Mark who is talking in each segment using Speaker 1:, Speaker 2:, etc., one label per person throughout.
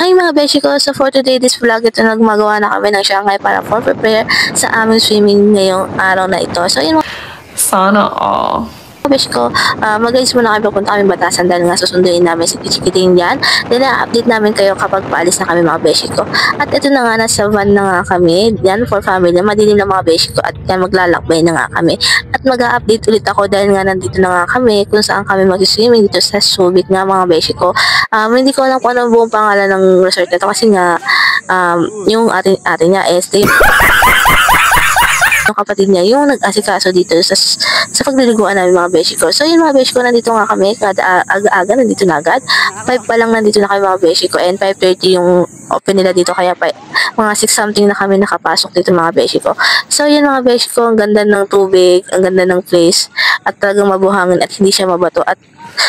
Speaker 1: Hi mga beshi ko! So for today, this vlog, ito na gumagawa na kami ng Shanghai para for prepare sa aming swimming ngayong araw na ito. So yun
Speaker 2: Sana all.
Speaker 1: mga beshi ko, mag-guys muna kami papunta kami Batasan dahil nga susunduin namin si Kichikiting yan. Then update namin kayo kapag paalis na kami mga beshi ko. At ito na nga, nasa van na nga kami. Yan for family, madilim na mga beshi ko at yan maglalakbay na nga kami. At mag-update ulit ako dahil nga nandito na nga kami kung saan kami mag-swimming dito sa Subic nga mga beshi ko. Hindi ko alam kung ano buong pangalan ng resort na ito kasi nga yung ate niya yung kapatid niya yung nag-asikaso dito sa pagliliguan namin mga beshi ko. So yun mga beshi ko, nandito nga kami kada aga-aga, nandito na agad. 5 pa lang nandito na kami mga beshi ko and 5:30 yung open nila dito kaya mga 6 something na kami nakapasok dito mga beshi ko. So yun mga beshi ko, ang ganda ng tubig, ang ganda ng place at talagang mabuhangin at hindi siya mabato at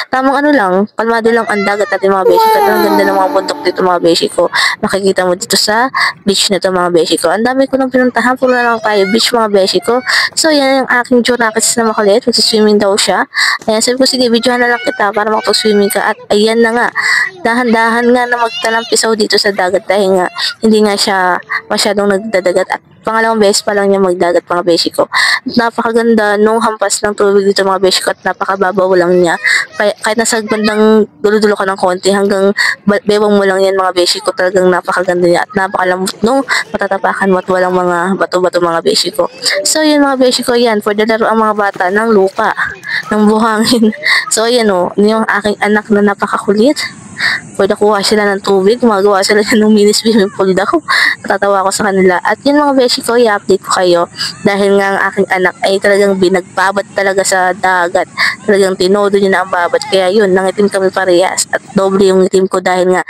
Speaker 1: tamang ano lang, kalmado lang ang dagat natin mga beshi ko. At ang ganda ng mga bundok dito mga beshi ko. Makikita mo dito sa beach na to mga beshi ko. Ang dami ko nang pinuntahan, puro na lang tayo beach mga beshi ko. So yan yung aking Jorakis na makulit, magsiswimming daw siya. Ayan, sabi ko sige, videohan na lang kita para makapag-swimming ka. At ayan na nga, dahan-dahan nga na magtalampisaw dito sa dagat dahil nga hindi nga siya masyadong nagdadagat at pangalawang beses pa lang niya magdagat mga beshi ko. Napakaganda nung hampas ng tubig dito mga beshi ko at napakababaw lang niya. Kahit nasa bandang dulo-dulo ka ng konti hanggang bewang mo lang yan mga beshi ko, talagang napakaganda niya at napakalambot nung matatapakan mo at walang mga bato-bato mga beshi ko. So yun mga beshi ko, yan for the laro ang mga bata ng lupa, ng buhangin. So yan o, yung aking anak na napakakulit. Pwede kuha sila ng tubig, gumagawa sila ng mini swimming pool daw. Natatawa ko sa kanila. At yun mga beshi ko, i-update ko kayo dahil nga ang aking anak ay talagang binagbabat talaga sa dagat. Talagang tinodo niya na ang babat. Kaya yun, nangitim kami parehas at doble yung itim ko dahil nga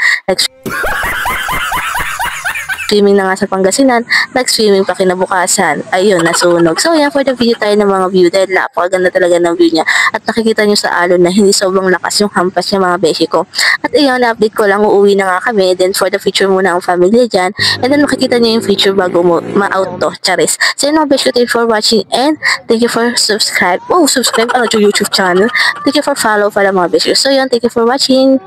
Speaker 1: swimming na nga sa Pangasinan, nag-swimming pa kinabukasan. Ayun, nasunog. So, yan for the video tayo ng mga view dahil napakaganda talaga ng view niya. At nakikita nyo sa alon na hindi sobrang lakas yung hampas niya mga beshi ko. At ayun, na-update ko lang, uuwi na nga kami. Then for the future muna ang family dyan. And then makikita nyo yung future bago mo ma-out to. Charis. So yun mga beshi ko, thank you for watching and thank you for subscribe. Oh, subscribe ano to YouTube channel. Thank you for follow pala mga beshi ko. So yun, thank you for watching.